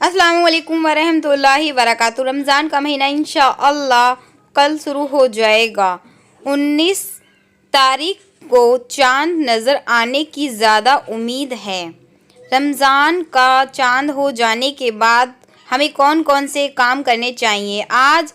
अस्सलाम वालेकुम वरहमतुल्लाहि वबरकातुहू। रमज़ान का महीना इंशाअल्लाह कल शुरू हो जाएगा। 19 तारीख को चांद नज़र आने की ज़्यादा उम्मीद है। रमज़ान का चांद हो जाने के बाद हमें कौन कौन से काम करने चाहिए? आज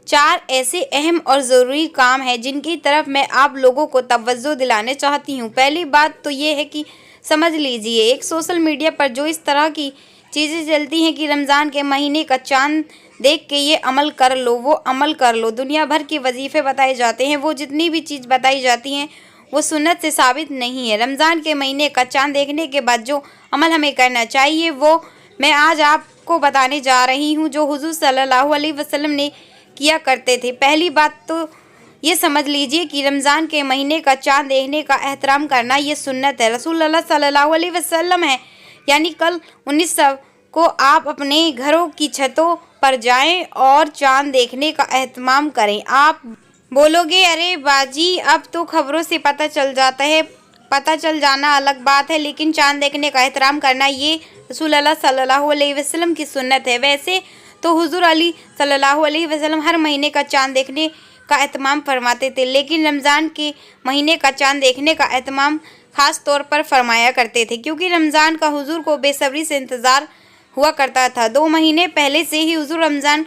4 ऐसे अहम और ज़रूरी काम हैं जिनकी तरफ मैं आप लोगों को तवज्जो दिलाने चाहती हूँ। पहली बात तो ये है कि समझ लीजिए, एक सोशल मीडिया पर जो इस तरह की चीज़ें चलती हैं कि रमज़ान के महीने का चांद देख के ये अमल कर लो, वो अमल कर लो, दुनिया भर के वजीफ़े बताए जाते हैं। वो जितनी भी चीज़ बताई जाती हैं वो सुन्नत से साबित नहीं है। रमज़ान के महीने का चांद देखने के बाद जो अमल हमें करना चाहिए वो मैं आज आपको बताने जा रही हूँ, जो हुज़ूर सल्लल्लाहु अलैहि वसल्लम ने किया करते थे। पहली बात तो ये समझ लीजिए कि रमज़ान के महीने का चांद देखने का एहतराम करना ये सुन्नत है। रसूलुल्लाह सल्लल्लाहु अलैहि वसल्लम है, यानी कल 19 को आप अपने घरों की छतों पर जाएं और चांद देखने का एहतमाम करें। आप बोलोगे, अरे बाजी अब तो खबरों से पता चल जाता है, पता चल जाना अलग बात है, लेकिन चांद देखने का एहतराम करना ये रसूलुल्लाह सल्लल्लाहु अलैहि वसल्लम की सुन्नत है। वैसे तो हुज़ूर अली सल्लल्लाहु अलैहि वसल्लम हर महीने का चांद देखने का एहतमाम फरमाते थे, लेकिन रमज़ान के महीने का चांद देखने का एहतमाम ख़ास तौर पर फरमाया करते थे, क्योंकि रमज़ान का हुज़ूर को बेसब्री से इंतज़ार हुआ करता था। 2 महीने पहले से ही हुज़ूर रमज़ान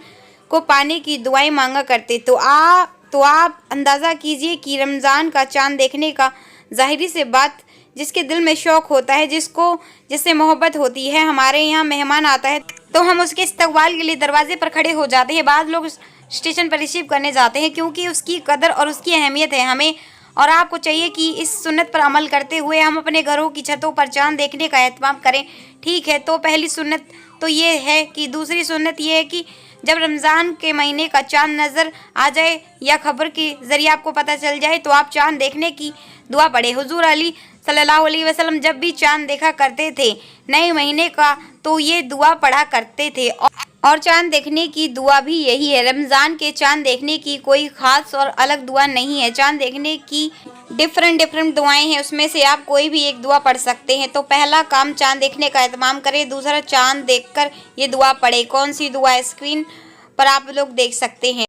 को पाने की दुआएं मांगा करते। तो आप अंदाज़ा कीजिए कि रमज़ान का चांद देखने का ज़ाहिरी से बात, जिसके दिल में शौक़ होता है, जिससे मोहब्बत होती है, हमारे यहाँ मेहमान आता है तो हम उसके इस्तकबाल के लिए दरवाजे पर खड़े हो जाते हैं। बाद लोग स्टेशन पर रिसीव करने जाते हैं, क्योंकि उसकी कदर और उसकी अहमियत है। हमें और आपको चाहिए कि इस सुन्नत पर अमल करते हुए हम अपने घरों की छतों पर चांद देखने का एहतमाम करें। ठीक है, तो पहली सुन्नत तो ये है कि दूसरी सुन्नत ये है कि जब रमज़ान के महीने का चांद नज़र आ जाए या खबर के ज़रिए आपको पता चल जाए तो आप चांद देखने की दुआ पढ़ें। हुज़ूर अली सल्लल्लाहु अलैहि वसल्लम जब भी चांद देखा करते थे नए महीने का तो ये दुआ पढ़ा करते थे, और चांद देखने की दुआ भी यही है। रमज़ान के चांद देखने की कोई ख़ास और अलग दुआ नहीं है। चांद देखने की डिफरेंट दुआएं हैं, उसमें से आप कोई भी एक दुआ पढ़ सकते हैं। तो पहला काम चांद देखने का एहतमाम करें, दूसरा चांद देखकर ये दुआ पढ़े। कौन सी दुआ है स्क्रीन पर आप लोग देख सकते हैं।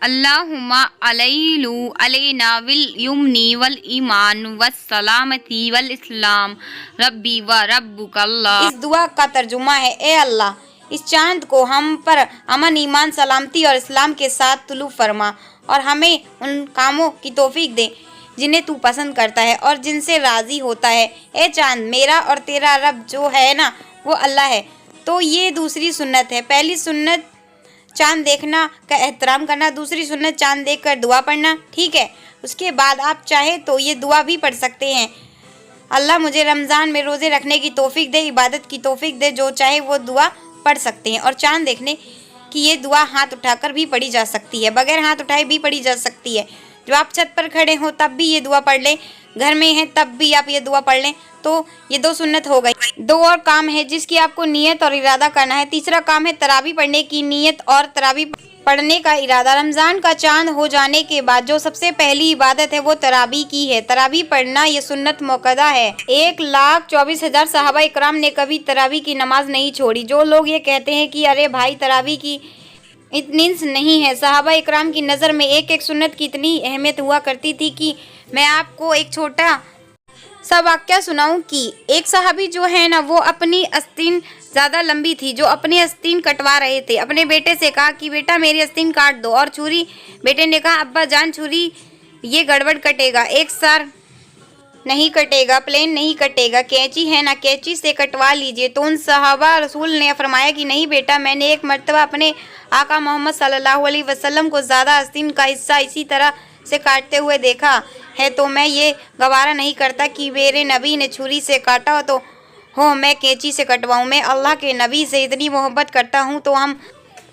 अल्लाहुम्मा अलैलु अलैना विल युमनी वल ईमान वस सलामती वल इस्लाम रब्बी व रब्बुकल्लाह। इस दुआ का तर्जुमा है, ए अल्लाह इस चांद को हम पर अमन, ईमान, सलामती और इस्लाम के साथ तुलू फरमा, और हमें उन कामों की तौफीक दे जिन्हें तू पसंद करता है और जिनसे राज़ी होता है। ए चांद, मेरा और तेरा रब जो है ना वो अल्लाह है। तो ये दूसरी सुन्नत है। पहली सुन्नत चांद देखना का एहतराम करना, दूसरी सुन्नत चांद देखकर दुआ पढ़ना। ठीक है, उसके बाद आप चाहे तो ये दुआ भी पढ़ सकते हैं, अल्लाह मुझे रमज़ान में रोज़े रखने की तौफीक दे, इबादत की तौफीक दे। जो चाहे वो दुआ पढ़ सकते हैं। और चांद देखने की ये दुआ हाथ उठाकर भी पढ़ी जा सकती है, बगैर हाथ उठाए भी पढ़ी जा सकती है। जब आप छत पर खड़े हो तब भी ये दुआ पढ़ लें, घर में हैं तब भी आप ये दुआ पढ़ लें। तो ये 2 सुन्नत हो गई। 2 और काम है जिसकी आपको नियत और इरादा करना है। तीसरा काम है तरावी पढ़ने की नियत और तरावी पढ़ने का इरादा। रमज़ान का चांद हो जाने के बाद जो सबसे पहली इबादत है वो तरावी की है। तरावी पढ़ना ये सुन्नत मुअक्कदा है। 1,24,000 सहाबा इकराम ने कभी तरावी की नमाज नहीं छोड़ी। जो लोग ये कहते हैं कि अरे भाई तरावी की इतनी नहीं है, सहाबा इकराम की नज़र में एक एक सुन्नत की इतनी अहमियत हुआ करती थी कि मैं आपको एक छोटा सा वाक़या सुनाऊं कि एक सहाबी जो है ना वो अपनी आस्तीन ज़्यादा लंबी थी, जो अपनी आस्तीन कटवा रहे थे। अपने बेटे से कहा कि बेटा मेरी आस्तीन काट दो, और छुरी, बेटे ने कहा अब्बा जान छुरी ये गड़बड़ कटेगा, एक सार नहीं कटेगा, प्लेन नहीं कटेगा, कैंची है ना कैंची से कटवा लीजिए। तो उन सहाबा रसूल ने फरमाया कि नहीं बेटा, मैंने एक मर्तबा अपने आका मोहम्मद सल्लल्लाहु अलैहि वसल्लम को ज़्यादा आस्तीन का हिस्सा इसी तरह से काटते हुए देखा है, तो मैं ये गवारा नहीं करता कि मेरे नबी ने छुरी से काटा तो मैं कैंची से कटवाऊँ। मैं अल्लाह के नबी से इतनी मोहब्बत करता हूँ। तो हम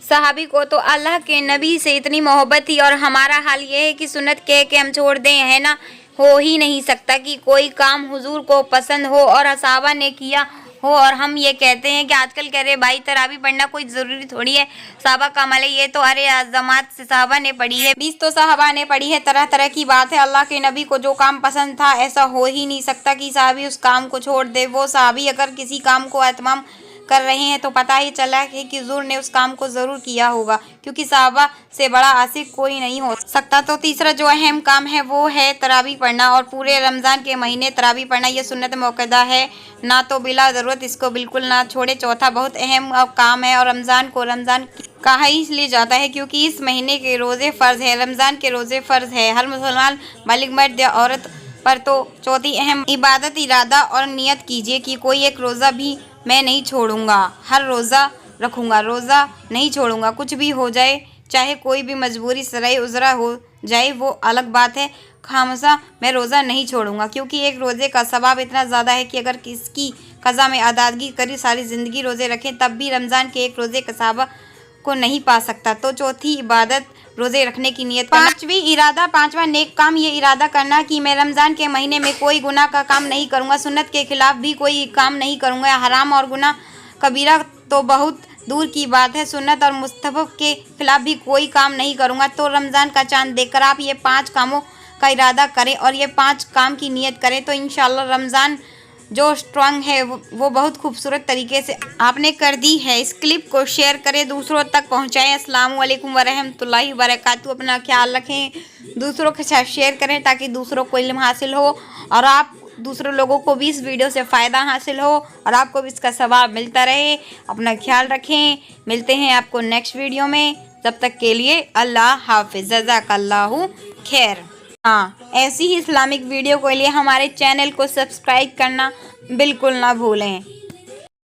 सहाबी को तो अल्लाह के नबी से इतनी मोहब्बत थी, और हमारा हाल ये है कि सुन्नत कह के हम छोड़ दें, है ना। हो ही नहीं सकता कि कोई काम हुजूर को पसंद हो और सहाबा ने किया हो और हम ये कहते हैं कि आजकल कह रहे भाई तरावी पढ़ना कोई ज़रूरी थोड़ी है, सहाबा का अमल है ये तो, अरे जमात से सहाबा ने पढ़ी है, 20 तो सहाबा ने पढ़ी है, तरह तरह की बात है। अल्लाह के नबी को जो काम पसंद था ऐसा हो ही नहीं सकता कि सहाबी उस काम को छोड़ दे। वो सहाबी अगर किसी काम को एहतमाम कर रहे हैं तो पता ही चला है कि हुजूर ने उस काम को ज़रूर किया होगा, क्योंकि सहाबा से बड़ा आशिक कोई नहीं हो सकता। तो तीसरा जो अहम काम है वो है तरावी पढ़ना, और पूरे रमज़ान के महीने तरावी पढ़ना ये सुन्नत मौक़दा है, ना तो बिला ज़रूरत इसको बिल्कुल ना छोड़े। चौथा बहुत अहम काम है और रमज़ान को रमज़ान कहा इसलिए जाता है क्योंकि इस महीने के रोज़े फ़र्ज़ है, रमज़ान के रोज़े फ़र्ज़ है हर मुसलमान बालिग मर्द या औरत पर। तो चौथी अहम इबादत, इरादा और नियत कीजिए कि कोई एक रोज़ा भी मैं नहीं छोड़ूंगा, हर रोज़ा रखूंगा, रोज़ा नहीं छोड़ूंगा, कुछ भी हो जाए, चाहे कोई भी मजबूरी सराय उजरा हो जाए वो अलग बात है, खामसा मैं रोज़ा नहीं छोड़ूंगा। क्योंकि एक रोज़े का सवाब इतना ज़्यादा है कि अगर किसकी क़ज़ा में अदादगी करी सारी ज़िंदगी रोज़े रखें तब भी रमज़ान के एक रोज़े का सवाब को नहीं पा सकता। तो चौथी इबादत रोज़े रखने की नियत करना। पांचवी इरादा, पांचवा नेक काम, ये इरादा करना कि मैं रमज़ान के महीने में कोई गुनाह का काम नहीं करूँगा, सुन्नत के खिलाफ भी कोई काम नहीं करूँगा, हराम और गुनाह कबीरा तो बहुत दूर की बात है, सुन्नत और मुस्तहब के खिलाफ भी कोई काम नहीं करूँगा। तो रमज़ान का चांद देखकर आप ये 5 कामों का इरादा करें और ये 5 काम की नियत करें तो इंशाअल्लाह रमज़ान जो स्ट्रांग है वो बहुत खूबसूरत तरीके से आपने कर दी है। इस क्लिप को शेयर करें, दूसरों तक पहुंचाएं। अस्सलामु अलैकुम वरहमतुल्लाहि वबरकातुहू। अपना ख्याल रखें, दूसरों के साथ शेयर करें ताकि दूसरों को इल्म हासिल हो और आप दूसरे लोगों को भी इस वीडियो से फ़ायदा हासिल हो और आपको भी इसका सवाब मिलता रहे। अपना ख्याल रखें, मिलते हैं आपको नेक्स्ट वीडियो में, तब तक के लिए अल्लाह हाफिज़, जज़ाकल्लाहु खैर। हाँ, ऐसी ही इस्लामिक वीडियो के लिए हमारे चैनल को सब्सक्राइब करना बिल्कुल ना भूलें।